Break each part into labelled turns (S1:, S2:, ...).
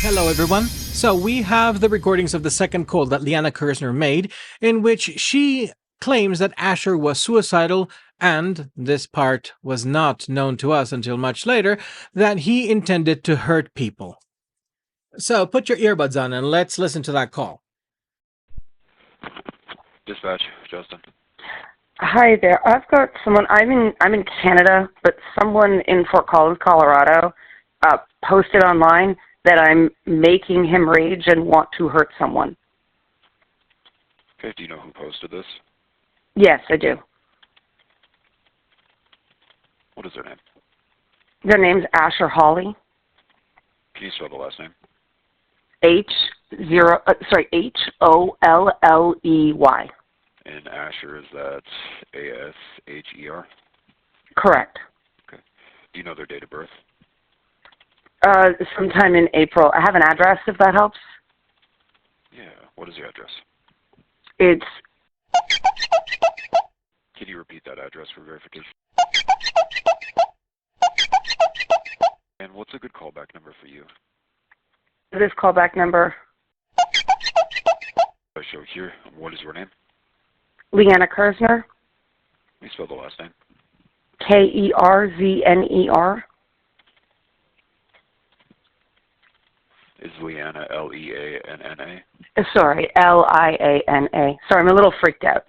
S1: Hello, everyone. So we have the recordings of the second call that Liana Kerzner made, in which she claims that Asher was suicidal, and this part was not known to us until much later, that he intended to hurt people. So put your earbuds on and let's listen to that call.
S2: Dispatch, Justin.
S3: Hi there. I've got someone. I'm in Canada, but someone in Fort Collins, Colorado, posted online that I'm making him rage and want to hurt someone.
S2: Okay, do you know who posted this?
S3: Yes, I do.
S2: What is their name?
S3: Their name's Asher Hawley.
S2: Can you spell the last name?
S3: Holley.
S2: And Asher, is that Asher?
S3: Correct.
S2: Okay. Do you know their date of birth?
S3: Sometime in April. I have an address if that helps.
S2: Yeah. What is your address?
S3: It's
S2: Can you repeat that address for verification? And what's a good callback number for you?
S3: this callback number.
S2: I show here. What is your name?
S3: Liana Kerzner.
S2: Can you spell the last name?
S3: Kerzner.
S2: Is Liana Leanna?
S3: Sorry, Liana. Sorry, I'm a little freaked out.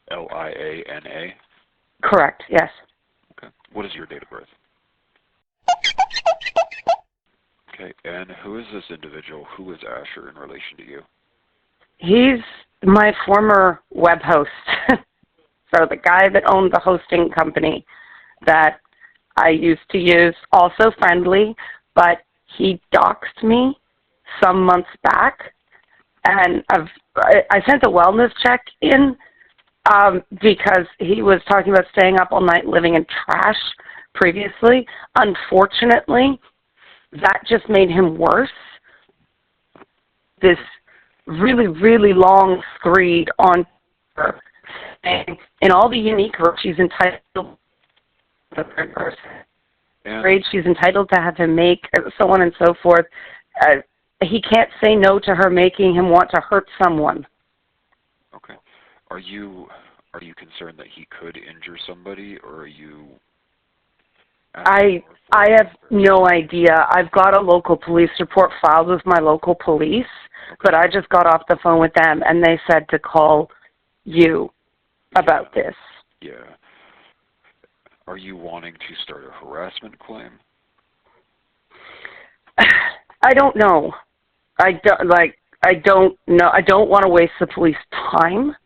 S2: Liana?
S3: Correct, yes.
S2: Okay. What is your date of birth? Okay, and who is this individual? Who is Asher in relation to you?
S3: He's my former web host. So the guy that owned the hosting company that I used to use, also friendly, but he doxed me some months back, and I sent a wellness check in because he was talking about staying up all night, living in trash previously. Unfortunately, that just made him worse. This really, really long screed on her, saying in all the unique work she's entitled to the third person.
S2: And
S3: She's entitled to have him make, so on and so forth. He can't say no to her making him want to hurt someone.
S2: okay, are you concerned that he could injure somebody, or are you?
S3: I have no idea. I've got a local police report filed with my local police, but I just got off the phone with them, and they said to call you about this.
S2: Yeah. Are you wanting to start a harassment claim?
S3: I don't know. I don't know. I don't want to waste the police time.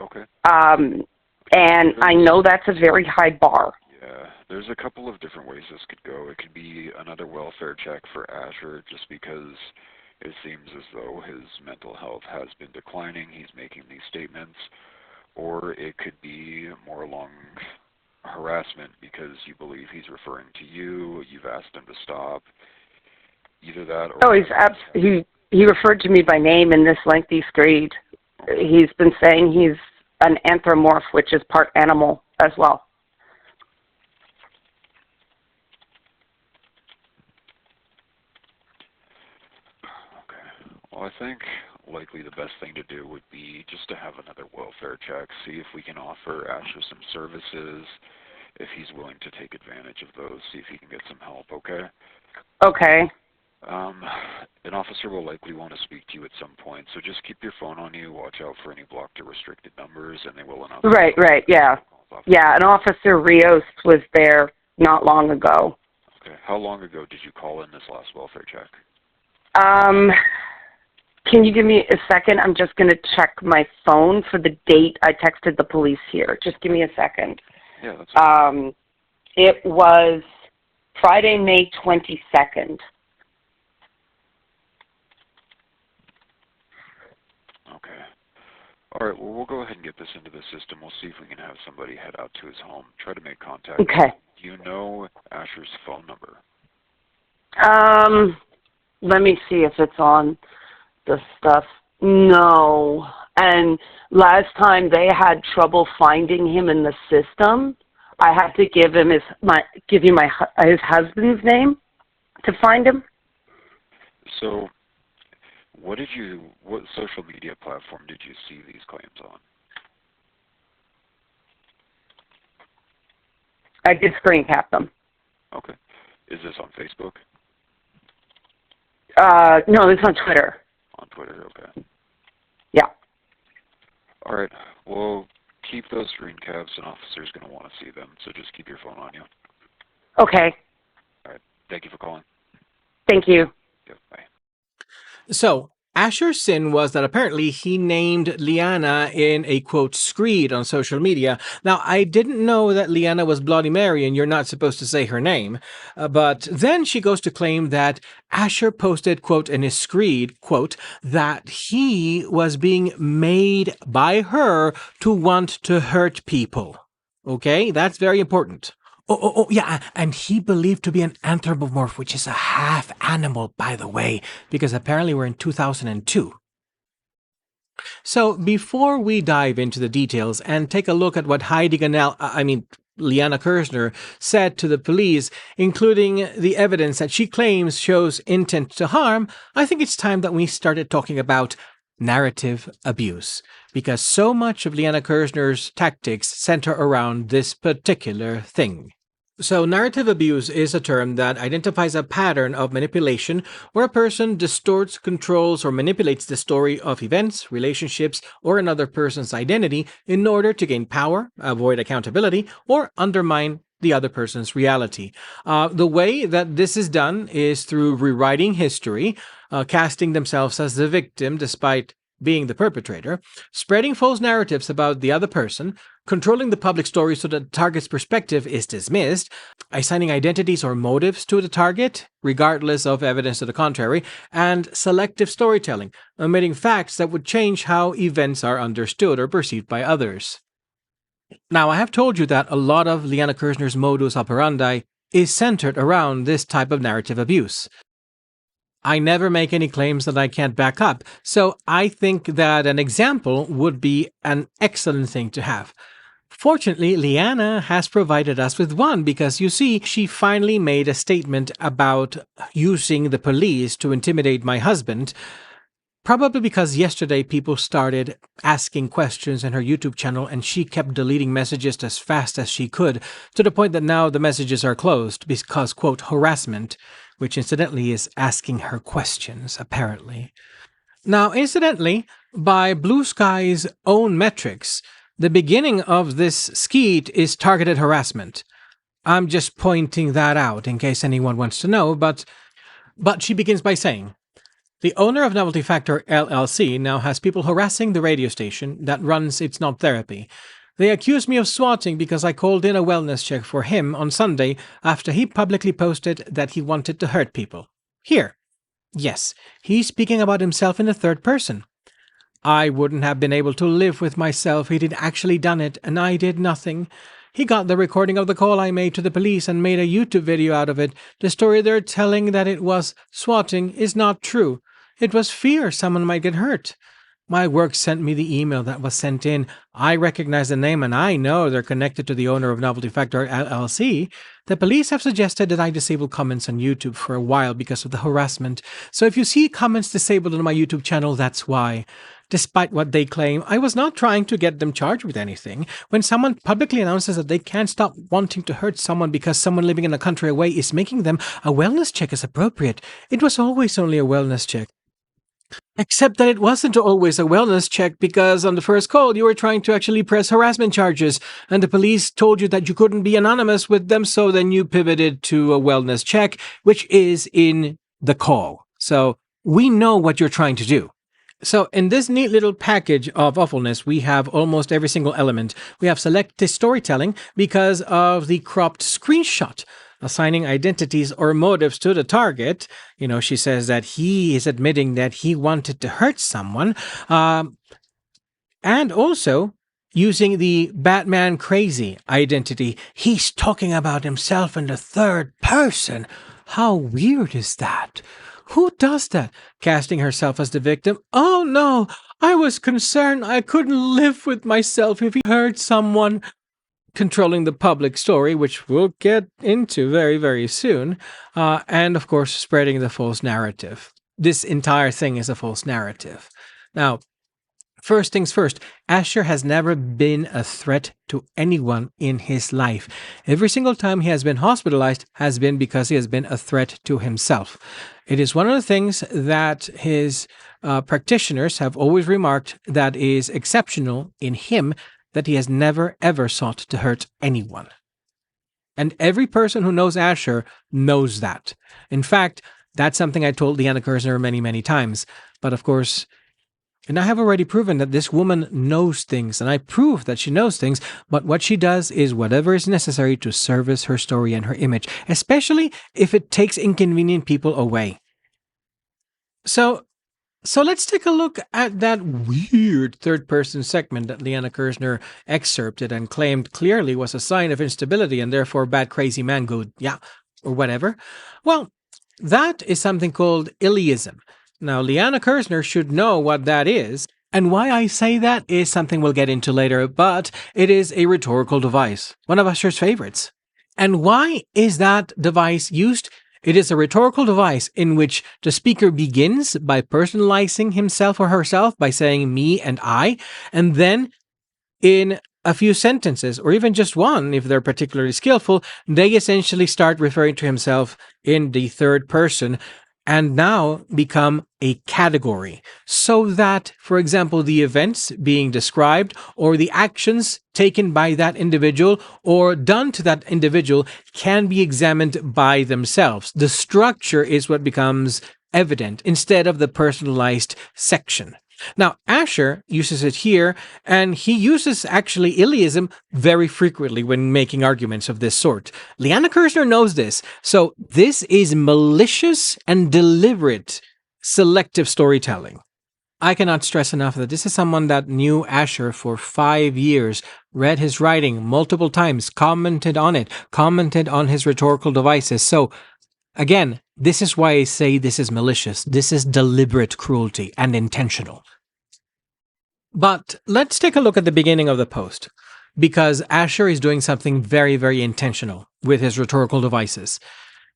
S2: Okay.
S3: And I know that's a very high bar.
S2: Yeah, there's a couple of different ways this could go. It could be another welfare check for Asher, just because it seems as though his mental health has been declining. He's making these statements. Or it could be more along harassment because you believe he's referring to you. You've asked him to stop. Either that or...
S3: Oh, he referred to me by name in this lengthy screed. He's been saying he's an anthropomorph, which is part animal as well.
S2: Okay. Well, I think likely the best thing to do would be just to have another welfare check, see if we can offer Asher some services, if he's willing to take advantage of those, see if he can get some help, okay?
S3: Okay.
S2: An officer will likely want to speak to you at some point, so just keep your phone on you, watch out for any blocked or restricted numbers, and they will announce...
S3: Right, yeah. Yeah, an Officer Rios was there not long ago.
S2: Okay. How long ago did you call in this last welfare check?
S3: Can you give me a second? I'm just going to check my phone for the date I texted the police here. Just give me a second.
S2: Yeah, that's fine.
S3: It was Friday, May 22nd.
S2: Okay. All right, well, we'll go ahead and get this into the system. We'll see if we can have somebody head out to his home, try to make contact.
S3: Okay.
S2: Do you know Asher's phone number?
S3: Let me see if it's on the stuff. No. And last time they had trouble finding him in the system. I have to give him his husband's name. to find him.
S2: So, what social media platform did you see these claims on?
S3: I did screen cap them.
S2: Okay. Is this on Facebook?
S3: No, it's on Twitter.
S2: On Twitter, okay.
S3: Yeah.
S2: All right. Well, keep those screen caps. An officer's going to want to see them, so just keep your phone on you.
S3: Okay.
S2: All right. Thank you for calling.
S3: Thank you.
S2: Yeah, bye.
S1: So, Asher's sin was that apparently he named Liana in a quote screed on social media. Now, I didn't know that Liana was Bloody Mary and you're not supposed to say her name. But then she goes to claim that Asher posted, quote, in his screed, quote, that he was being made by her to want to hurt people. Okay, that's very important. Oh, yeah, and he believed to be an anthropomorph, which is a half animal, by the way, because apparently we're in 2002. So before we dive into the details and take a look at what Liana Kerzner said to the police, including the evidence that she claims shows intent to harm, I think it's time that we started talking about narrative abuse, because so much of Liana Kerzner's tactics center around this particular thing. So, narrative abuse is a term that identifies a pattern of manipulation where a person distorts, controls, or manipulates the story of events, relationships, or another person's identity in order to gain power, avoid accountability, or undermine the other person's reality. The way that this is done is through rewriting history, casting themselves as the victim despite being the perpetrator, spreading false narratives about the other person, controlling the public story so that the target's perspective is dismissed, assigning identities or motives to the target, regardless of evidence to the contrary, and selective storytelling, omitting facts that would change how events are understood or perceived by others. Now, I have told you that a lot of Liana Kerzner's modus operandi is centered around this type of narrative abuse. I never make any claims that I can't back up, so I think that an example would be an excellent thing to have. Fortunately, Liana has provided us with one because, you see, she finally made a statement about using the police to intimidate my husband. Probably because yesterday people started asking questions in her YouTube channel and she kept deleting messages as fast as she could, to the point that now the messages are closed because, quote, harassment, which incidentally is asking her questions, apparently. Now, incidentally, by Blue Sky's own metrics, the beginning of this skeet is targeted harassment. I'm just pointing that out in case anyone wants to know, but she begins by saying, the owner of Novelty Factor LLC now has people harassing the radio station that runs It's Not Therapy. They accuse me of swatting because I called in a wellness check for him on Sunday after he publicly posted that he wanted to hurt people. Here. Yes, he's speaking about himself in the third person. I wouldn't have been able to live with myself if he'd actually done it, and I did nothing. He got the recording of the call I made to the police and made a YouTube video out of it. The story they're telling that it was swatting is not true. It was fear someone might get hurt. My work sent me the email that was sent in. I recognize the name and I know they're connected to the owner of Novelty Factor LLC. The police have suggested that I disable comments on YouTube for a while because of the harassment. So if you see comments disabled on my YouTube channel, that's why. Despite what they claim, I was not trying to get them charged with anything. When someone publicly announces that they can't stop wanting to hurt someone because someone living in a country away is making them a wellness check is appropriate, it was always only a wellness check. Except that it wasn't always a wellness check because on the first call you were trying to actually press harassment charges and the police told you that you couldn't be anonymous with them, so then you pivoted to a wellness check, which is in the call. So we know what you're trying to do. So in this neat little package of awfulness, we have almost every single element. We have selective storytelling because of the cropped screenshot, assigning identities or motives to the target. You know, she says that he is admitting that he wanted to hurt someone. And also using the Batman crazy identity. He's talking about himself in the third person. How weird is that? Who does that? Casting herself as the victim. Oh no, I was concerned I couldn't live with myself if he hurt someone. controlling the public story, which we'll get into very, very soon, and of course, spreading the false narrative. This entire thing is a false narrative. Now, first things first, Asher has never been a threat to anyone in his life. Every single time he has been hospitalized has been because he has been a threat to himself. It is one of the things that his practitioners have always remarked that is exceptional in him, that he has never ever sought to hurt anyone. And every person who knows Asher knows that. In fact, that's something I told Liana Kerzner many, many times. But of course, and I have already proven that this woman knows things, and I prove that she knows things, but what she does is whatever is necessary to service her story and her image, especially if it takes inconvenient people away. So let's take a look at that weird third-person segment that Liana Kerzner excerpted and claimed clearly was a sign of instability and therefore bad crazy man good, yeah, or whatever. Well, that is something called Iliism. Now, Liana Kerzner should know what that is, and why I say that is something we'll get into later, but it is a rhetorical device, one of Asher's favorites. And why is that device used? It is a rhetorical device in which the speaker begins by personalizing himself or herself by saying me and I, and then in a few sentences, or even just one if they're particularly skillful, they essentially start referring to himself in the third person, and now become a category, so that, for example, the events being described or the actions taken by that individual or done to that individual can be examined by themselves. The structure is what becomes evident instead of the personalized section. Now, Asher uses it here, and he uses actually Iliism very frequently when making arguments of this sort. Liana Kerzner knows this, so this is malicious and deliberate selective storytelling. I cannot stress enough that this is someone that knew Asher for 5 years, read his writing multiple times, commented on it, commented on his rhetorical devices. So, again, this is why I say this is malicious. This is deliberate cruelty and intentional. But let's take a look at the beginning of the post, because Asher is doing something very, very intentional with his rhetorical devices.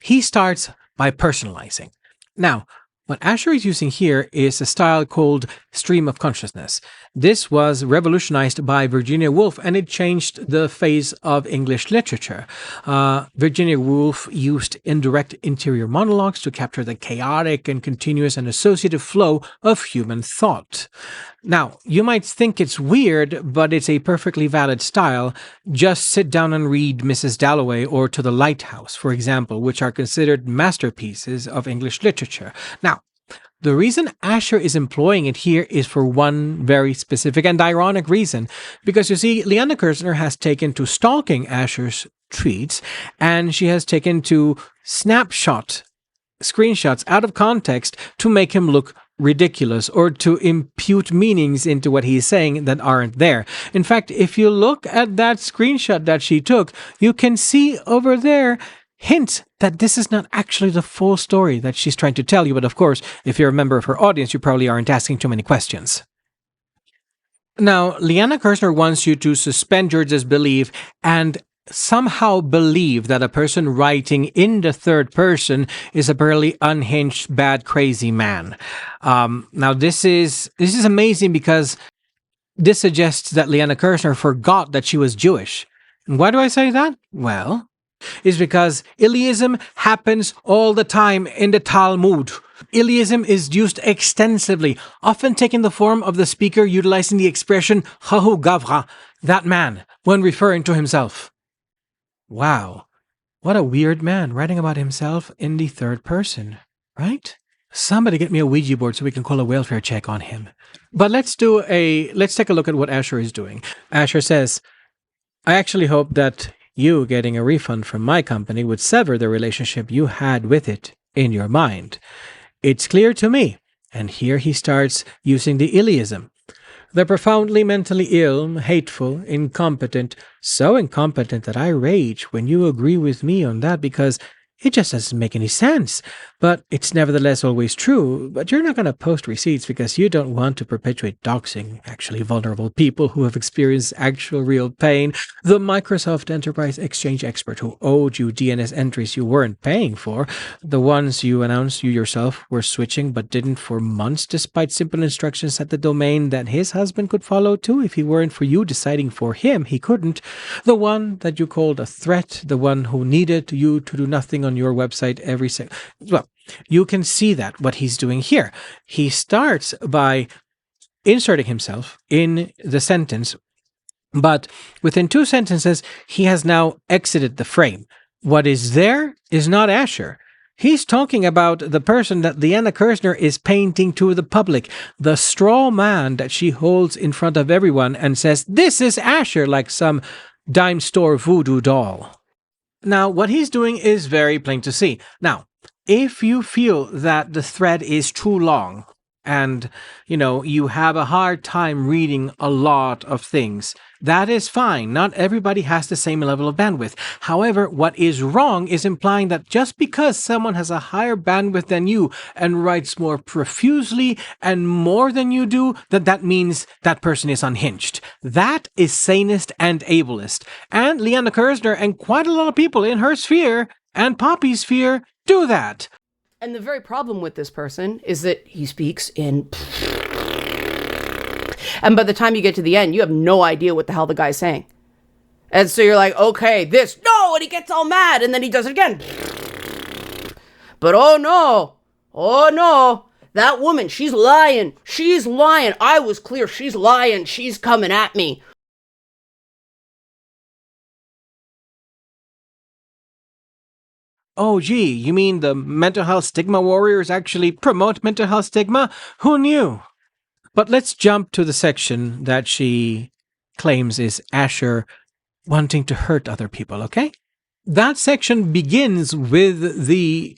S1: He starts by personalizing. Now, what Asher is using here is a style called stream of consciousness. This was revolutionized by Virginia Woolf, and it changed the face of English literature. Virginia Woolf used indirect interior monologues to capture the chaotic and continuous and associative flow of human thought. Now, you might think it's weird, but it's a perfectly valid style. Just sit down and read Mrs. Dalloway or To the Lighthouse, for example, which are considered masterpieces of English literature. Now, the reason Asher is employing it here is for one very specific and ironic reason, because you see, Liana Kerzner has taken to stalking Asher's tweets, and she has taken to screenshots out of context to make him look ridiculous or to impute meanings into what he's saying that aren't there. In fact, if you look at that screenshot that she took, you can see over there hints that this is not actually the full story that she's trying to tell you. But of course, if you're a member of her audience, you probably aren't asking too many questions. Now, Liana Kerzner wants you to suspend your disbelief and somehow believe that a person writing in the third person is a barely unhinged, bad, crazy man. Now, this is amazing because this suggests that Liana Kerzner forgot that she was Jewish. And why do I say that? Well, it's because Iliism happens all the time in the Talmud. Iliism is used extensively, often taking the form of the speaker utilizing the expression Hahu Gavra, that man, when referring to himself. Wow, what a weird man writing about himself in the third person, right? Somebody get me a Ouija board so we can call a welfare check on him. But let's take a look at what Asher is doing. Asher says, I actually hope that you getting a refund from my company would sever the relationship you had with it in your mind. It's clear to me. And here he starts using the Iliism. They're profoundly mentally ill, hateful, incompetent, so incompetent that I rage when you agree with me on that because It just doesn't make any sense. But it's nevertheless always true. But you're not going to post receipts because you don't want to perpetuate doxing actually vulnerable people who have experienced actual real pain. The Microsoft Enterprise Exchange expert who owed you DNS entries you weren't paying for, the ones you announced you yourself were switching but didn't for months despite simple instructions at the domain that his husband could follow too. If he weren't for you deciding for him, he couldn't. The one that you called a threat, the one who needed you to do nothing on your website every second. Well, you can see that what he's doing here. He starts by inserting himself in the sentence, but within 2 sentences, he has now exited the frame. What is there is not Asher. He's talking about the person that Liana Kerzner is painting to the public, the straw man that she holds in front of everyone and says, "This is Asher," like some dime store voodoo doll. Now, what he's doing is very plain to see. Now, if you feel that the thread is too long and, you have a hard time reading a lot of things, that is fine. Not everybody has the same level of bandwidth. However, what is wrong is implying that just because someone has a higher bandwidth than you and writes more profusely and more than you do, that means that person is unhinged. That is sanist and ableist. And Liana Kerzner and quite a lot of people in her sphere and Poppy's sphere do that.
S4: And the very problem with this person is that he speaks in... And by the time you get to the end, you have no idea what the hell the guy's saying. And so you're like, okay, this, no, and he gets all mad, and then he does it again. But oh no, that woman, she's lying. I was clear, she's lying. She's coming at me.
S1: Oh, gee, you mean the mental health stigma warriors actually promote mental health stigma? Who knew? But let's jump to the section that she claims is Asher wanting to hurt other people, okay? That section begins with the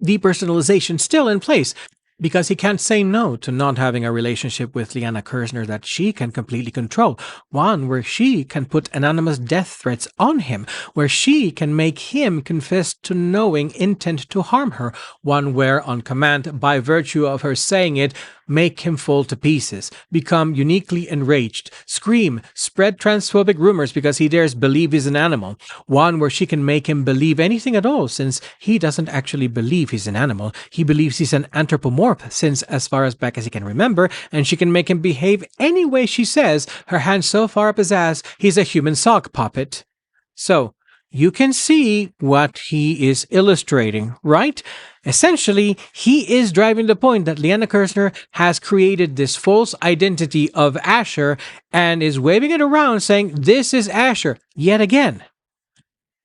S1: depersonalization still in place, because he can't say no to not having a relationship with Liana Kerzner that she can completely control. One where she can put anonymous death threats on him, where she can make him confess to knowing intent to harm her. One where, on command, by virtue of her saying it, make him fall to pieces, become uniquely enraged, scream, spread transphobic rumors because he dares believe he's an animal. One where she can make him believe anything at all, since he doesn't actually believe he's an animal. He believes he's an anthropomorph, since as far as back as he can remember, and she can make him behave any way she says, her hand so far up his ass, he's a human sock puppet. So, you can see what he is illustrating, right? Essentially, he is driving the point that Liana Kerzner has created this false identity of Asher and is waving it around saying, this is Asher, yet again.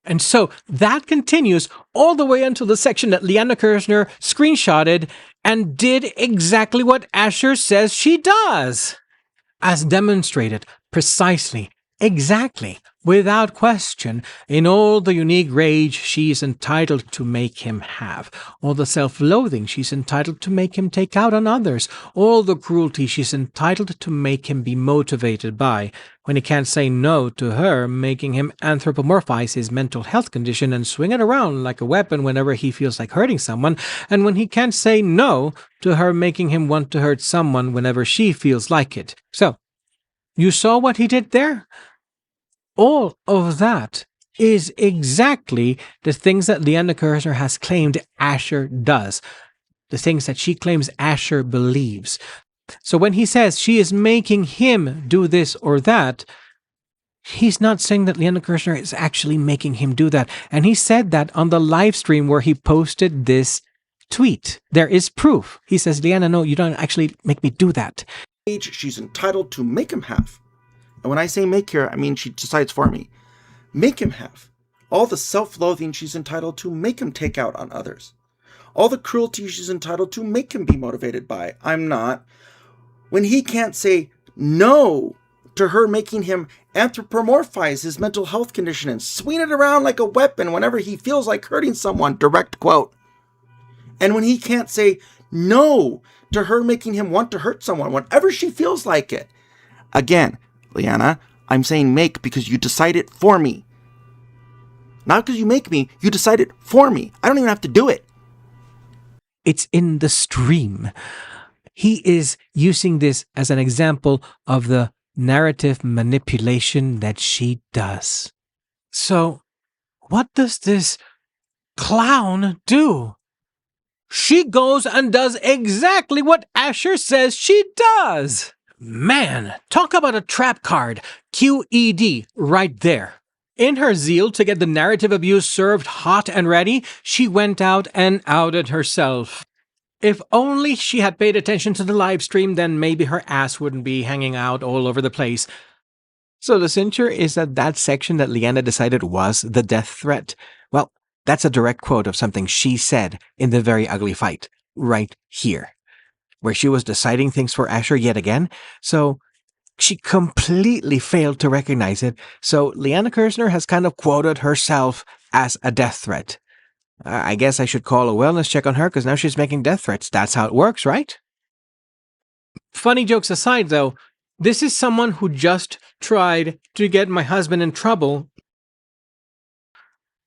S1: And so that continues all the way until the section that Liana Kerzner screenshotted and did exactly what Asher says she does. As demonstrated precisely, exactly, without question, in all the unique rage she's entitled to make him have, all the self-loathing she's entitled to make him take out on others, all the cruelty she's entitled to make him be motivated by, when he can't say no to her, making him anthropomorphize his mental health condition and swing it around like a weapon whenever he feels like hurting someone, and when he can't say no to her, making him want to hurt someone whenever she feels like it. So, you saw what he did there? All of that is exactly the things that Liana Kerzner has claimed Asher does. The things that she claims Asher believes. So when he says she is making him do this or that, he's not saying that Liana Kerzner is actually making him do that. And he said that on the live stream where he posted this tweet. There is proof. He says, Liana, no, you don't actually make me do that.
S5: She's entitled to make him have. And when I say make here, I mean she decides for me. Make him have. All the self-loathing she's entitled to, make him take out on others. All the cruelty she's entitled to, make him be motivated by. I'm not. When he can't say no to her making him anthropomorphize his mental health condition and swing it around like a weapon whenever he feels like hurting someone, direct quote. And when he can't say no to her making him want to hurt someone whenever she feels like it. Again, Liana, I'm saying make because you decide it for me. Not because you make me, you decide it for me. I don't even have to do it.
S1: It's in the stream. He is using this as an example of the narrative manipulation that she does. So, what does this clown do? She goes and does exactly what Asher says she does. Man, talk about a trap card. QED right there. In her zeal to get the narrative abuse served hot and ready, she went out and outed herself. If only she had paid attention to the live stream, then maybe her ass wouldn't be hanging out all over the place. So the cincher is that section that Liana decided was the death threat. Well, that's a direct quote of something she said in the very ugly fight, right here, where she was deciding things for Asher yet again. So she completely failed to recognize it. So Liana Kerzner has kind of quoted herself as a death threat. I guess I should call a wellness check on her because now she's making death threats. That's how it works, right? Funny jokes aside, though, this is someone who just tried to get my husband in trouble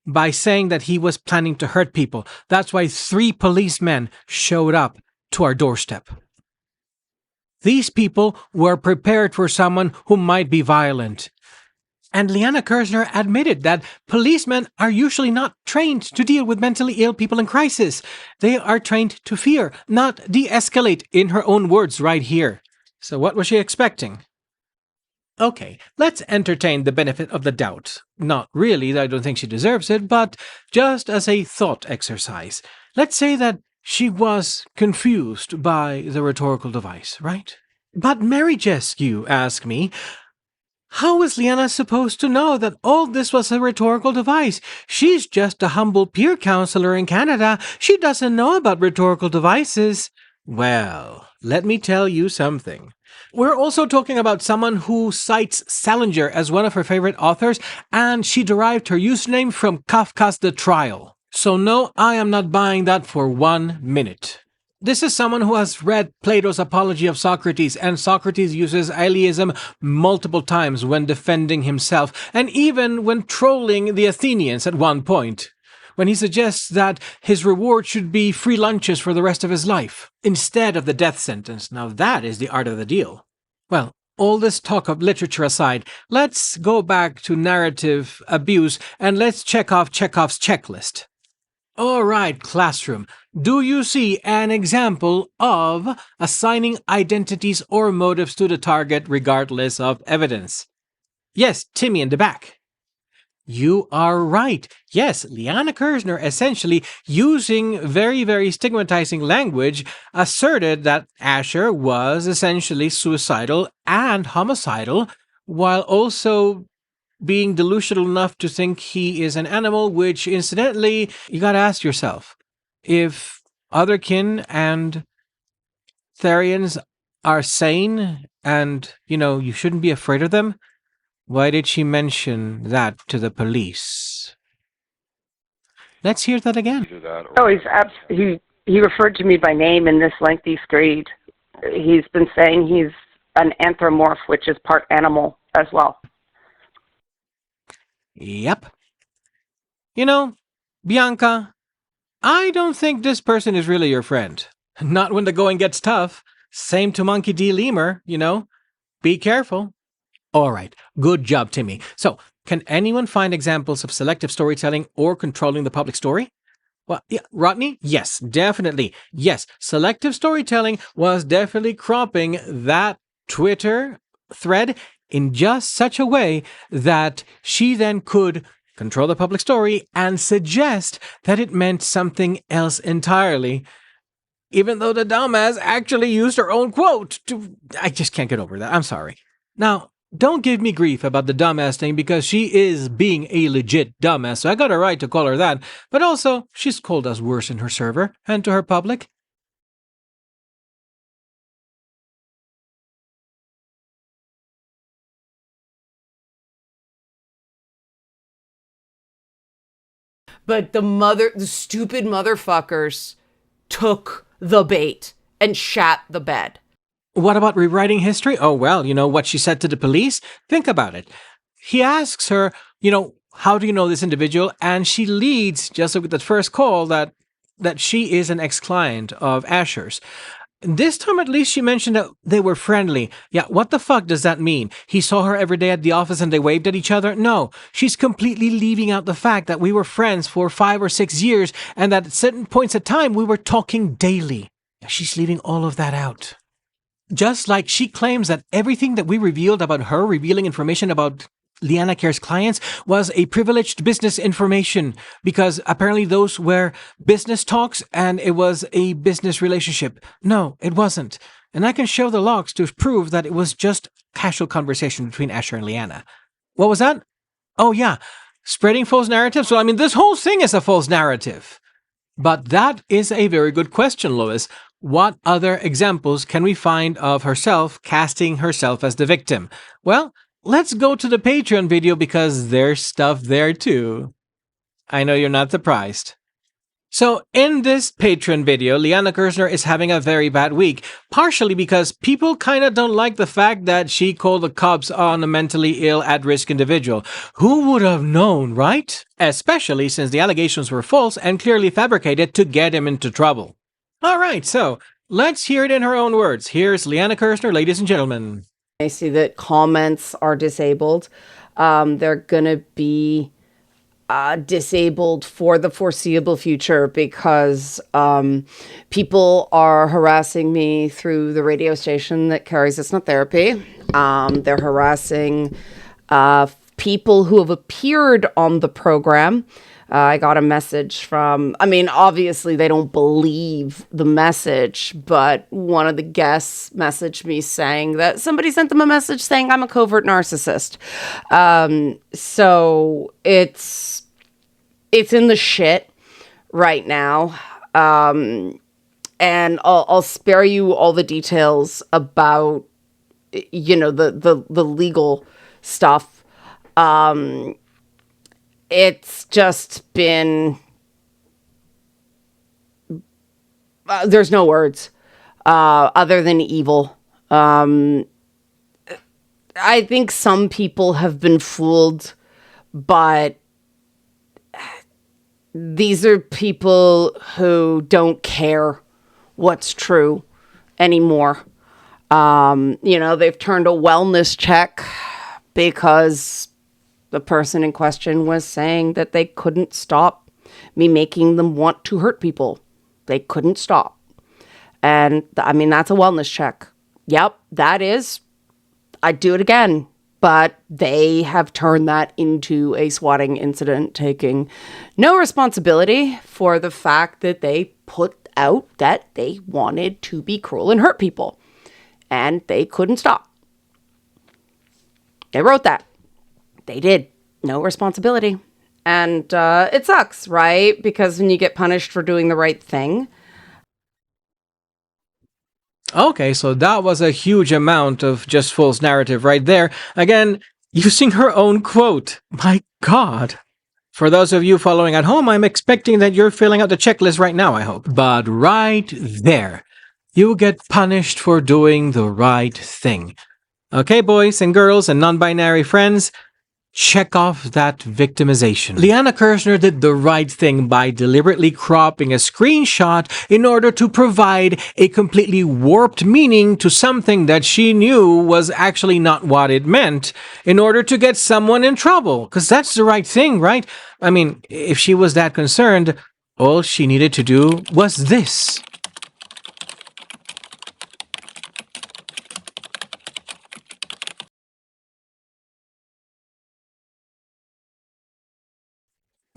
S1: by saying that he was planning to hurt people. That's why 3 policemen showed up to our doorstep. These people were prepared for someone who might be violent. And Liana Kerzner admitted that policemen are usually not trained to deal with mentally ill people in crisis. They are trained to fear, not de-escalate, in her own words right here. So what was she expecting? Okay, let's entertain the benefit of the doubt. Not really, I don't think she deserves it, but just as a thought exercise. Let's say that she was confused by the rhetorical device, right? But Mary Jess, you ask me, how was Liana supposed to know that all this was a rhetorical device? She's just a humble peer counselor in Canada. She doesn't know about rhetorical devices. Well, let me tell you something. We're also talking about someone who cites Salinger as one of her favorite authors, and she derived her username from Kafka's The Trial. So no, I am not buying that for 1 minute. This is someone who has read Plato's Apology of Socrates, and Socrates uses aliasm multiple times when defending himself, and even when trolling the Athenians at one point, when he suggests that his reward should be free lunches for the rest of his life, instead of the death sentence. Now that is the art of the deal. Well, all this talk of literature aside, let's go back to narrative abuse, and let's check off Chekhov's checklist. All right, classroom, do you see an example of assigning identities or motives to the target regardless of evidence? Yes, Timmy in the back. You are right. Yes, Liana Kerzner, essentially using very, very stigmatizing language, asserted that Asher was essentially suicidal and homicidal, while also being delusional enough to think he is an animal, which, incidentally, you gotta ask yourself, if other kin and Therians are sane and, you shouldn't be afraid of them, why did she mention that to the police? Let's hear that again.
S2: Either that or
S3: Oh, he referred to me by name in this lengthy screed. He's been saying he's an anthropomorph, which is part animal as well.
S1: Yep. Bianca, I don't think this person is really your friend. Not when the going gets tough. Same to Monkey D. Lemur, Be careful. All right, good job, Timmy. So, can anyone find examples of selective storytelling or controlling the public story? Well, yeah, Rodney? Yes, definitely. Yes, selective storytelling was definitely cropping that Twitter thread in just such a way that she then could control the public story and suggest that it meant something else entirely, even though the dumbass actually used her own quote to... I just can't get over that. I'm sorry. Now, don't give me grief about the dumbass thing, because she is being a legit dumbass, so I got a right to call her that. But also, she's called us worse in her server and to her public.
S4: But the stupid motherfuckers took the bait and shat the bed.
S1: What about rewriting history? Oh, well, what she said to the police? Think about it. He asks her, how do you know this individual? And she leads, just like with the first call, that she is an ex-client of Asher's. This time, at least, she mentioned that they were friendly. Yeah, what the fuck does that mean? He saw her every day at the office and they waved at each other? No, she's completely leaving out the fact that we were friends for 5 or 6 years and that at certain points of time we were talking daily. She's leaving all of that out. Just like she claims that everything that we revealed about her, revealing information about Liana Care's clients, was a privileged business information because apparently those were business talks and it was a business relationship. No, it wasn't. And I can show the logs to prove that it was just casual conversation between Asher and Liana. What was that? Oh yeah, spreading false narratives. So I mean, this whole thing is a false narrative. But that is a very good question, Lois. What other examples can we find of herself casting herself as the victim? Well, let's go to the Patreon video because there's stuff there too. I know you're not surprised. So in this Patreon video, Liana Kerzner is having a very bad week, partially because people kind of don't like the fact that she called the cops on a mentally ill at-risk individual. Who would have known, right? Especially since the allegations were false and clearly fabricated to get him into trouble. All right, so let's hear it in her own words. Here's Liana Kerzner, ladies and gentlemen.
S4: I see that comments are disabled. They're going to be disabled for the foreseeable future because people are harassing me through the radio station that carries It's Not Therapy. They're harassing people who have appeared on the program. I got a message from, I mean, obviously they don't believe the message, but one of the guests messaged me saying that somebody sent them a message saying I'm a covert narcissist. So it's in the shit right now. And I'll spare you all the details about, the legal stuff. It's just been, there's no words other than evil. I think some people have been fooled, but these are people who don't care what's true anymore. They've turned a wellness check because the person in question was saying that they couldn't stop me making them want to hurt people. They couldn't stop. And that's a wellness check. Yep, that is. I'd do it again. But they have turned that into a swatting incident, taking no responsibility for the fact that they put out that they wanted to be cruel and hurt people. And they couldn't stop. They wrote that. They did. No responsibility. And it sucks, right? Because when you get punished for doing the right thing.
S1: Okay, so that was a huge amount of just false narrative right there. Again, using her own quote. My God. For those of you following at home, I'm expecting that you're filling out the checklist right now, I hope. But right there, you get punished for doing the right thing. Okay, boys and girls and non-binary friends, check off that victimization. Liana Kerzner did the right thing by deliberately cropping a screenshot in order to provide a completely warped meaning to something that she knew was actually not what it meant in order to get someone in trouble. Because that's the right thing, right? I mean, if she was that concerned, all she needed to do was this.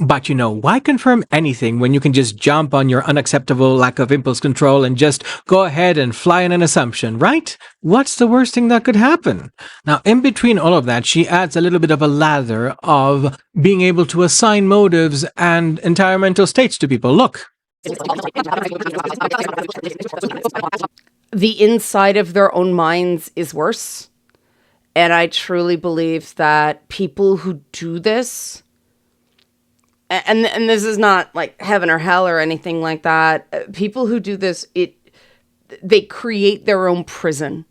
S1: But why confirm anything when you can just jump on your unacceptable lack of impulse control and just go ahead and fly on an assumption, right? What's the worst thing that could happen? Now, in between all of that, she adds a little bit of a lather of being able to assign motives and entire mental states to people. Look.
S4: The inside of their own minds is worse. And I truly believe that people who do this, and this is not like heaven or hell or anything like that. People who do this, they create their own prison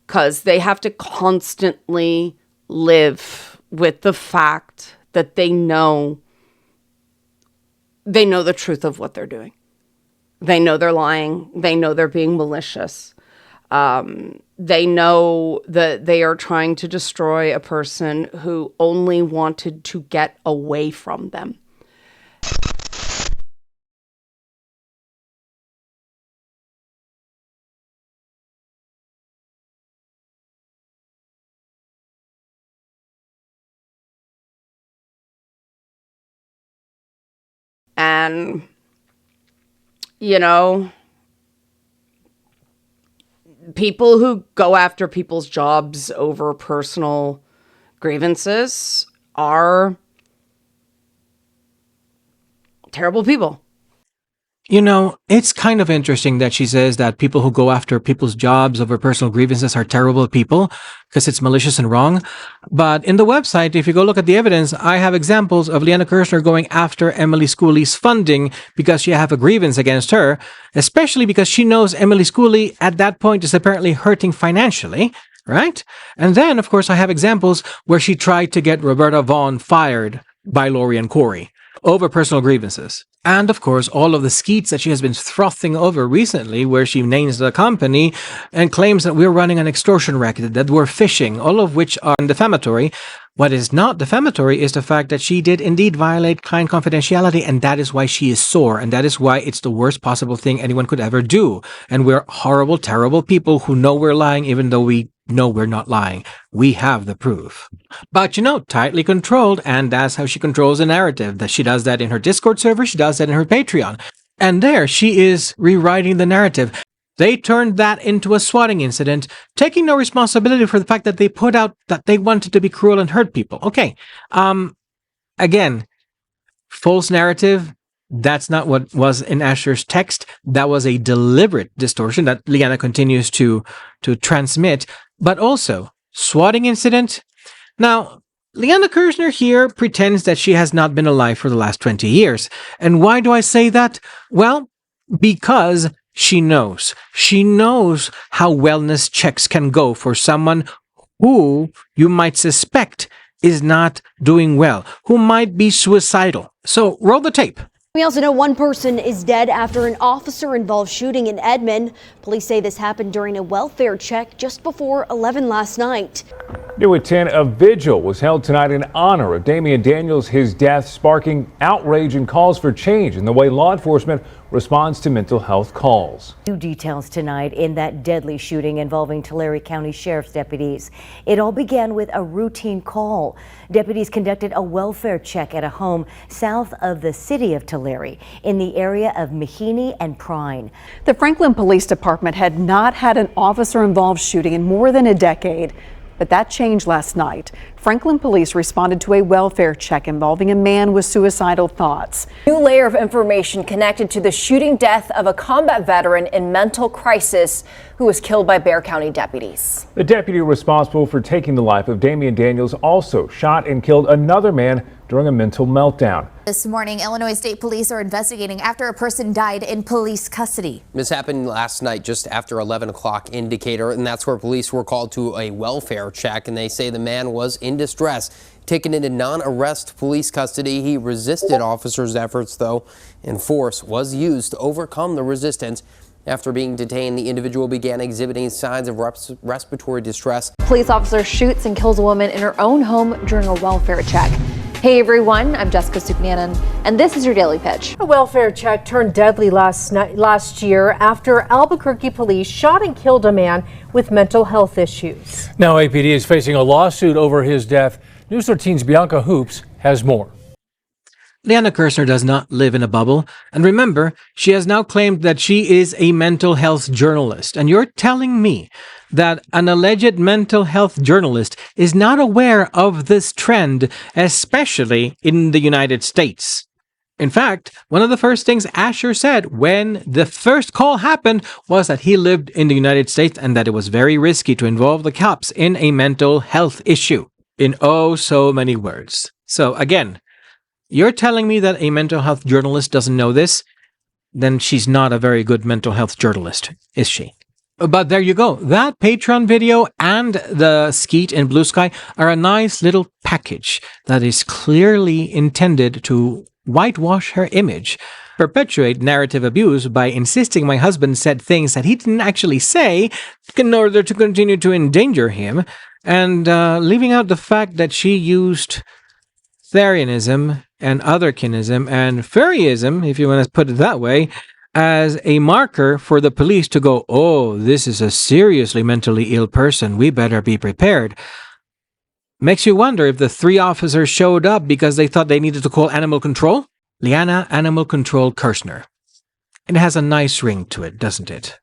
S4: because they have to constantly live with the fact that they know the truth of what they're doing. They know they're lying. They know they're being malicious. They know that they are trying to destroy a person who only wanted to get away from them. And, people who go after people's jobs over personal grievances are terrible people.
S1: It's kind of interesting that she says that people who go after people's jobs over personal grievances are terrible people because it's malicious and wrong. But in the website, if you go look at the evidence, I have examples of Liana Kerzner going after Emily Schooley's funding because she have a grievance against her, especially because she knows Emily Schooley at that point is apparently hurting financially, right? And then, of course, I have examples where she tried to get Roberta Vaughn fired by Lori and Corey over personal grievances. And of course, all of the skeets that she has been frothing over recently, where she names the company and claims that we're running an extortion racket, that we're phishing, all of which are defamatory. What is not defamatory is the fact that she did indeed violate client confidentiality, and that is why she is sore, and that is why it's the worst possible thing anyone could ever do. And we're horrible, terrible people who know we're lying, even though we know we're not lying. We have the proof. But tightly controlled, and that's how she controls the narrative. That she does that in her Discord server, she does that in her Patreon. And there she is rewriting the narrative. They turned that into a swatting incident, taking no responsibility for the fact that they put out that they wanted to be cruel and hurt people. Okay. Again, false narrative. That's not what was in Asher's text. That was a deliberate distortion that Liana continues to transmit. But also, swatting incident. Now, Liana Kerzner here pretends that she has not been alive for the last 20 years. And why do I say that? Well, because she knows. She knows how wellness checks can go for someone who you might suspect is not doing well, who might be suicidal. So, roll the tape.
S6: We also know one person is dead after an officer-involved shooting in Edmond. Police say this happened during a welfare check just before 11 last night.
S7: New at 10, a vigil was held tonight in honor of Damian Daniels, his death sparking outrage and calls for change in the way law enforcement responds to mental health calls.
S8: New details tonight in that deadly shooting involving Tulare County Sheriff's deputies. It all began with a routine call. Deputies conducted a welfare check at a home south of the city of Tulare in the area of Maheny and Prine.
S9: The Franklin Police Department had not had an officer-involved shooting in more than a decade. But that changed last night. Franklin police responded to a welfare check involving a man with suicidal thoughts.
S10: New layer of information connected to the shooting death of a combat veteran in mental crisis who was killed by Bexar County deputies.
S7: The deputy responsible for taking the life of Damian Daniels also shot and killed another man during a mental meltdown.
S11: This morning, Illinois State Police are investigating after a person died in police custody.
S12: This happened last night just after 11 o'clock indicator, and that's where police were called to a welfare check, and they say the man was in distress. Taken into non-arrest police custody, he resisted officers' efforts, though, and force was used to overcome the resistance. After being detained, the individual began exhibiting signs of respiratory distress.
S10: Police officer shoots and kills a woman in her own home during a welfare check. Hey everyone, I'm Jessica Supnianen, and this is your Daily Pitch.
S13: A welfare check turned deadly last year after Albuquerque police shot and killed a man with mental health issues.
S14: Now APD is facing a lawsuit over his death. News 13's Bianca Hoops has more.
S1: Liana Kerzner does not live in a bubble. And remember, she has now claimed that she is a mental health journalist. And you're telling me that an alleged mental health journalist is not aware of this trend, especially in the United States. In fact, one of the first things Asher said when the first call happened was that he lived in the United States and that it was very risky to involve the cops in a mental health issue. In oh so many words. So again, you're telling me that a mental health journalist doesn't know this? Then she's not a very good mental health journalist, is she? But there you go. That Patreon video and the Skeet in Blue Sky are a nice little package that is clearly intended to whitewash her image, perpetuate narrative abuse by insisting my husband said things that he didn't actually say in order to continue to endanger him, and leaving out the fact that she used Therianism and otherkinism and furryism, if you want to put it that way, as a marker for the police to go, oh, this is a seriously mentally ill person, we better be prepared. Makes you wonder if the 3 officers showed up because they thought they needed to call animal control? Liana Animal Control Kerzner. It has a nice ring to it, doesn't it?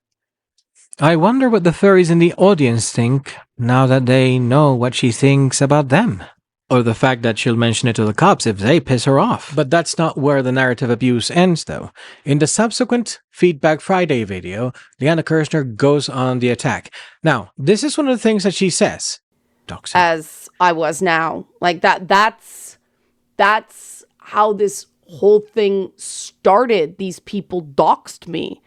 S1: I wonder what the furries in the audience think now that they know what she thinks about them. Or the fact that she'll mention it to the cops if they piss her off. But that's not where the narrative abuse ends, though. In the subsequent Feedback Friday video, Liana Kerzner goes on the attack. Now, this is one of the things that she says. Doxing.
S4: As I was now. Like that's how this whole thing started. These people doxed me.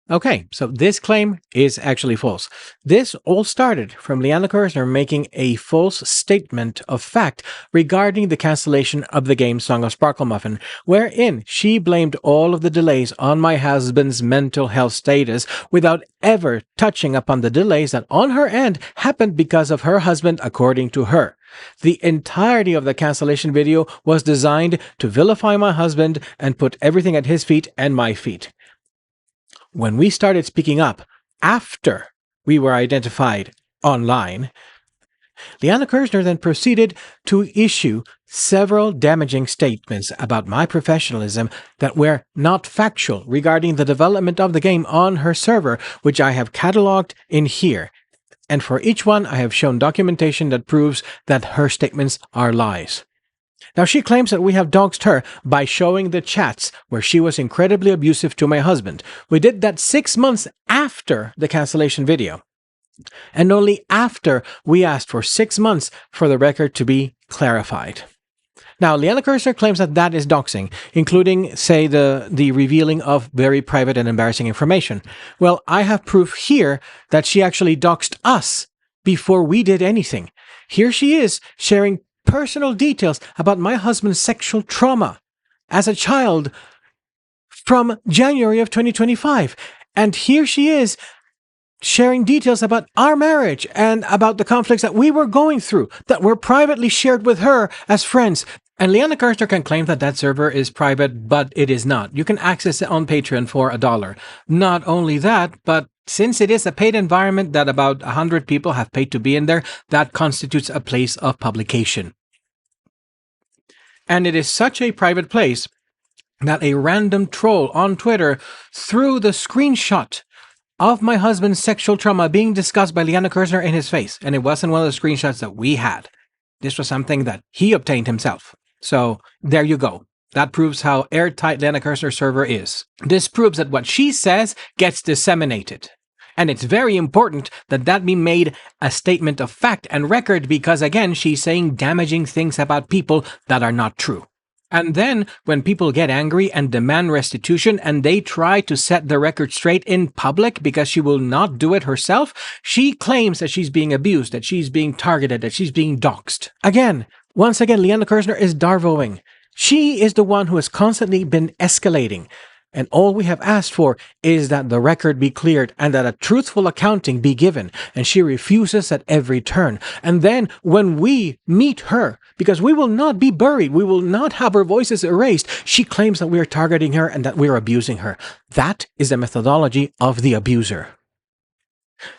S1: Okay, so this claim is actually false. This all started from Liana Kerzner making a false statement of fact regarding the cancellation of the game Song of Sparkle Muffin, wherein she blamed all of the delays on my husband's mental health status without ever touching upon the delays that on her end happened because of her husband, according to her. The entirety of the cancellation video was designed to vilify my husband and put everything at his feet and my feet. When we started speaking up after we were identified online, Liana Kerzner then proceeded to issue several damaging statements about my professionalism that were not factual regarding the development of the game on her server, which I have cataloged in here. And for each one, I have shown documentation that proves that her statements are lies. Now, she claims that we have doxed her by showing the chats where she was incredibly abusive to my husband. We did that 6 months after the cancellation video. And only after we asked for 6 months for the record to be clarified. Now, Liana Kerzner claims that that is doxing, including, say, the revealing of very private and embarrassing information. Well, I have proof here that she actually doxed us before we did anything. Here she is sharing personal details about my husband's sexual trauma as a child from January of 2025. And here she is sharing details about our marriage and about the conflicts that we were going through that were privately shared with her as friends. And Liana Kerzner can claim that that server is private, but it is not. You can access it on Patreon for $1. Not only that, but since it is a paid environment that about 100 people have paid to be in there, that constitutes a place of publication. And it is such a private place that a random troll on Twitter threw the screenshot of my husband's sexual trauma being discussed by Liana Kerzner in his face. And it wasn't one of the screenshots that we had. This was something that he obtained himself. So there you go. That proves how airtight Liana Kerzner's server is. This proves that what she says gets disseminated. And it's very important that that be made a statement of fact and record because, again, she's saying damaging things about people that are not true. And then, when people get angry and demand restitution and they try to set the record straight in public because she will not do it herself, she claims that she's being abused, that she's being targeted, that she's being doxxed. Once again, Liana Kerzner is Darvoing. She is the one who has constantly been escalating. And all we have asked for is that the record be cleared and that a truthful accounting be given. And she refuses at every turn. And then when we meet her, because we will not be buried, we will not have our voices erased, she claims that we are targeting her and that we are abusing her. That is the methodology of the abuser.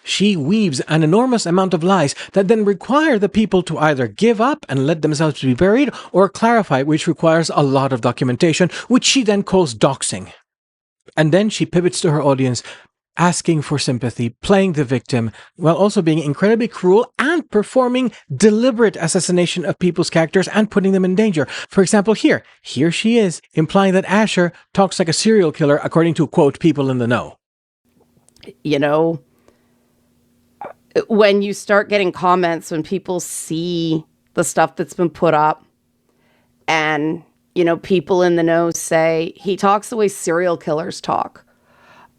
S1: She weaves an enormous amount of lies that then require the people to either give up and let themselves be buried or clarify, which requires a lot of documentation, which she then calls doxing. And then she pivots to her audience, asking for sympathy, playing the victim, while also being incredibly cruel and performing deliberate assassination of people's characters and putting them in danger. For example, here she is, implying that Asher talks like a serial killer, according to, quote, people in the know.
S4: You know, when you start getting comments, when people see the stuff that's been put up and, you know, people in the know say he talks the way serial killers talk,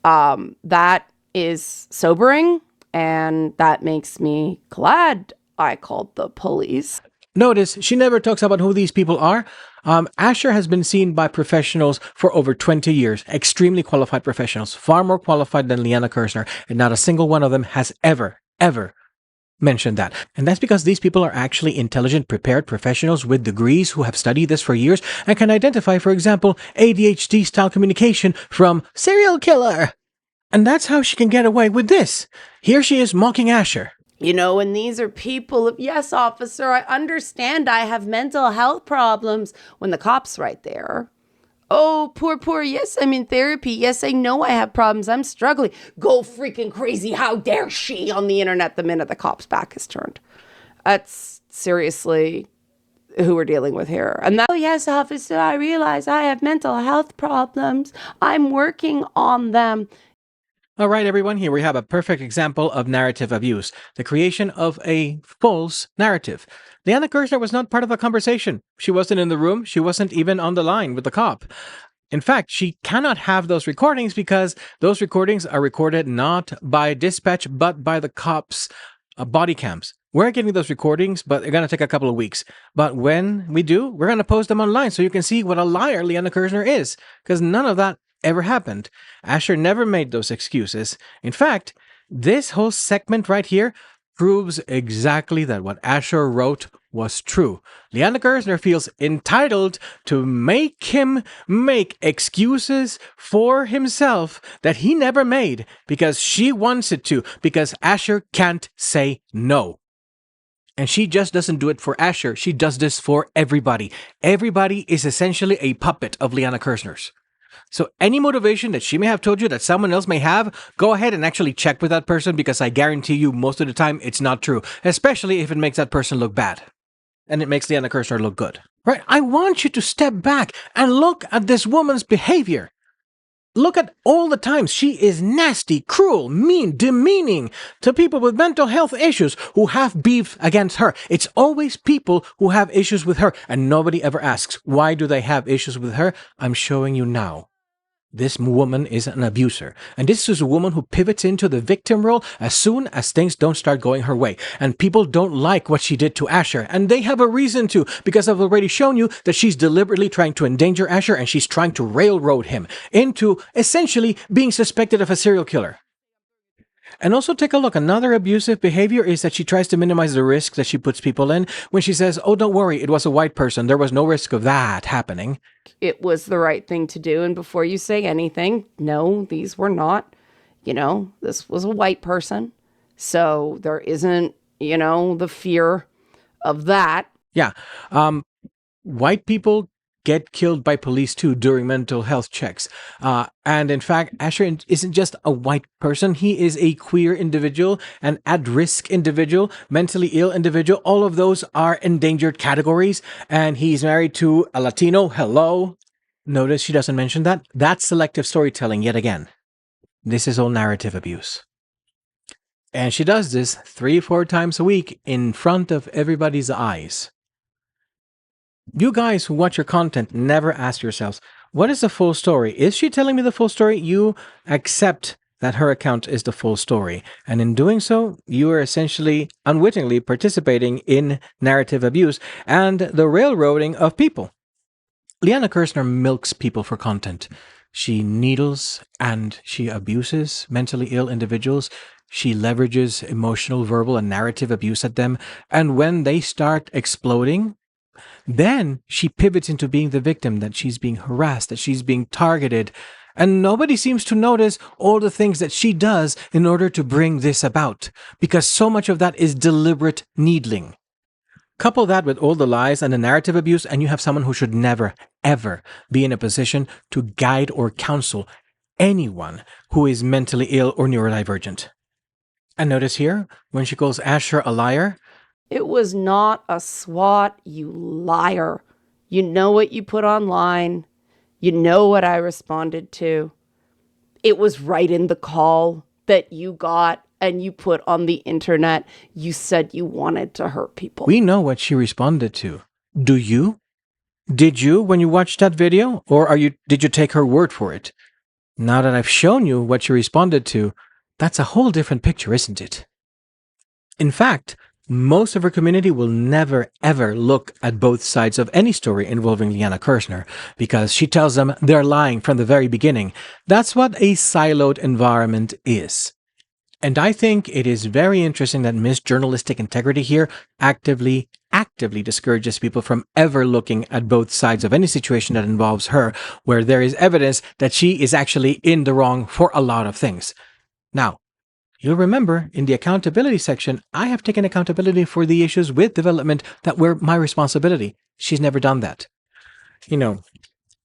S4: that is sobering, and that makes me glad I called the police.
S1: Notice she never talks about who these people are. Asher has been seen by professionals for over 20 years, extremely qualified professionals, far more qualified than Liana Kerzner, and not a single one of them has ever mentioned that. And that's because these people are actually intelligent, prepared professionals with degrees who have studied this for years and can identify, for example, ADHD-style communication from serial killer. And that's how she can get away with this. Here she is mocking Asher.
S4: You know, and these are people of, yes, officer, I understand I have mental health problems, when the cop's right there. Oh, poor, yes, I'm in therapy. Yes, I know I have problems. I'm struggling. Go freaking crazy. How dare she on the internet the minute the cop's back is turned. That's seriously who we're dealing with here. And that, oh, yes, officer, I realize I have mental health problems. I'm working on them.
S1: All right, everyone, here we have a perfect example of narrative abuse, the creation of a false narrative. Liana Kerzner was not part of the conversation. She wasn't in the room. She wasn't even on the line with the cop. In fact, she cannot have those recordings because those recordings are recorded not by dispatch, but by the cops' body cams. We're getting those recordings, but they're going to take a couple of weeks. But when we do, we're going to post them online so you can see what a liar Liana Kerzner is, because none of that ever happened. Asher never made those excuses. In fact, this whole segment right here proves exactly that what Asher wrote was true. Liana Kerzner feels entitled to make him make excuses for himself that he never made because she wants it to, because Asher can't say no. And she just doesn't do it for Asher. She does this for everybody. Everybody is essentially a puppet of Liana Kerzner's. So any motivation that she may have told you that someone else may have, go ahead and actually check with that person, because I guarantee you most of the time it's not true, especially if it makes that person look bad and it makes Liana Kerzner look good. Right? I want you to step back and look at this woman's behavior. Look at all the times she is nasty, cruel, mean, demeaning to people with mental health issues who have beef against her. It's always people who have issues with her, and nobody ever asks, why do they have issues with her? I'm showing you now. This woman is an abuser, and this is a woman who pivots into the victim role as soon as things don't start going her way. And people don't like what she did to Asher, and they have a reason to, because I've already shown you that she's deliberately trying to endanger Asher, and she's trying to railroad him into essentially being suspected of a serial killer. And also take a look. Another abusive behavior is that she tries to minimize the risk that she puts people in when she says, oh, don't worry, it was a white person. There was no risk of that happening.
S4: It was the right thing to do. And before you say anything, no, these were not, this was a white person. So there isn't, the fear of that.
S1: Yeah. White people get killed by police too during mental health checks. And in fact, Asher isn't just a white person. He is a queer individual, an at-risk individual, mentally ill individual. All of those are endangered categories. And he's married to a Latino. Hello. Notice she doesn't mention that. That's selective storytelling yet again. This is all narrative abuse. And she does this 3-4 times a week in front of everybody's eyes. You guys who watch your content never ask yourselves, what is the full story? Is she telling me the full story? You accept that her account is the full story. And in doing so, you are essentially unwittingly participating in narrative abuse and the railroading of people. Liana Kerzner milks people for content. She needles and she abuses mentally ill individuals. She leverages emotional, verbal, and narrative abuse at them. And when they start exploding, then she pivots into being the victim, that she's being harassed, that she's being targeted. And nobody seems to notice all the things that she does in order to bring this about, because so much of that is deliberate needling. Couple that with all the lies and the narrative abuse, and you have someone who should never, ever be in a position to guide or counsel anyone who is mentally ill or neurodivergent. And notice here, when she calls Asher a liar,
S4: it was not a SWAT, you liar. You know what you put online. You know what I responded to. It was right in the call that you got and you put on the internet. You said you wanted to hurt people.
S1: We know what she responded to. Do you? Did you when you watched that video? Or did you take her word for it? Now that I've shown you what she responded to, that's a whole different picture, isn't it? In fact, most of her community will never ever look at both sides of any story involving Liana Kerzner because she tells them they're lying from the very beginning. That's what a siloed environment is. And I think it is very interesting that Miss Journalistic Integrity here actively discourages people from ever looking at both sides of any situation that involves her, where there is evidence that she is actually in the wrong for a lot of things. Now, you'll remember in the accountability section, I have taken accountability for the issues with development that were my responsibility. She's never done that. You know,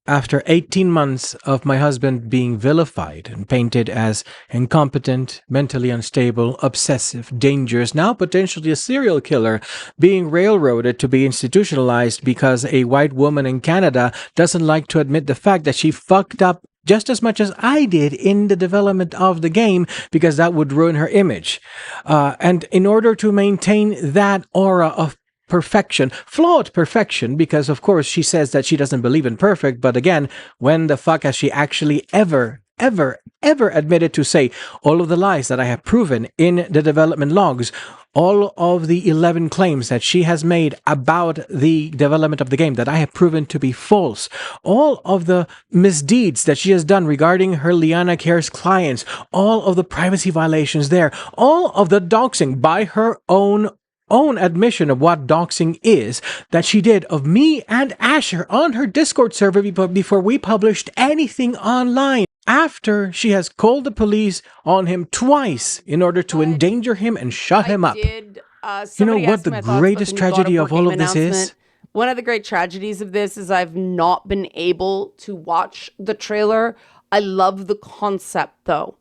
S1: after 18 months of my husband being vilified and painted as incompetent, mentally unstable, obsessive, dangerous, now potentially a serial killer, being railroaded to be institutionalized because a white woman in Canada doesn't like to admit the fact that she fucked up just as much as I did in the development of the game because that would ruin her image. And in order to maintain that aura of perfection, flawed perfection, because of course she says that she doesn't believe in perfect, but again, when the fuck has she actually ever admitted to say all of the lies that I have proven in the development logs, all of the 11 claims that she has made about the development of the game that I have proven to be false, all of the misdeeds that she has done regarding her Liana Cares clients, all of the privacy violations there, all of the doxing by her own admission of what doxing is that she did of me and Asher on her Discord server before we published anything online. After she has called the police on him twice in order to endanger him and shut him up. You know what the greatest tragedy of all of this is?
S4: One of the great tragedies of this is I've not been able to watch the trailer. I love the concept though.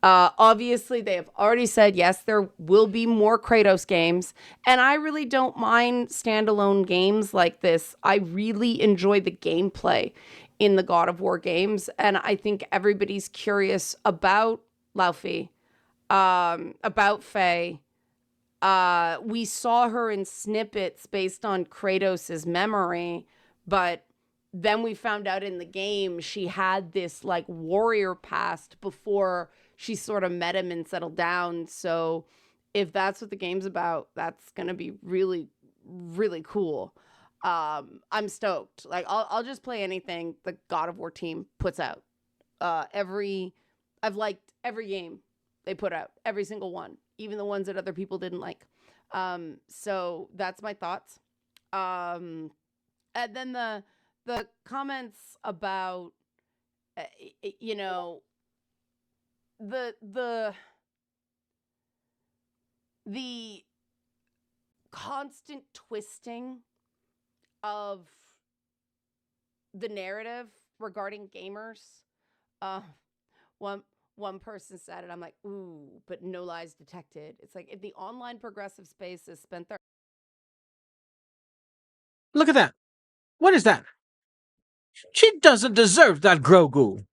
S4: Obviously, they have already said, yes, there will be more Kratos games. And I really don't mind standalone games like this. I really enjoy the gameplay in the God of War games. And I think everybody's curious about Laufey, about Faye. We saw her in snippets based on Kratos' memory, but then we found out in the game she had this like warrior past before she sort of met him and settled down. So if that's what the game's about, that's going to be really, really cool. I'm stoked. Like I'll just play anything the God of War team puts out. I've liked every game they put out, every single one, even the ones that other people didn't like. So that's my thoughts. And then the comments about, you know, the constant twisting of the narrative regarding gamers. One person said it, I'm like, ooh, but no lies detected. It's like if the online progressive space has spent their...
S1: Look at that. What is that? She doesn't deserve that Grogu.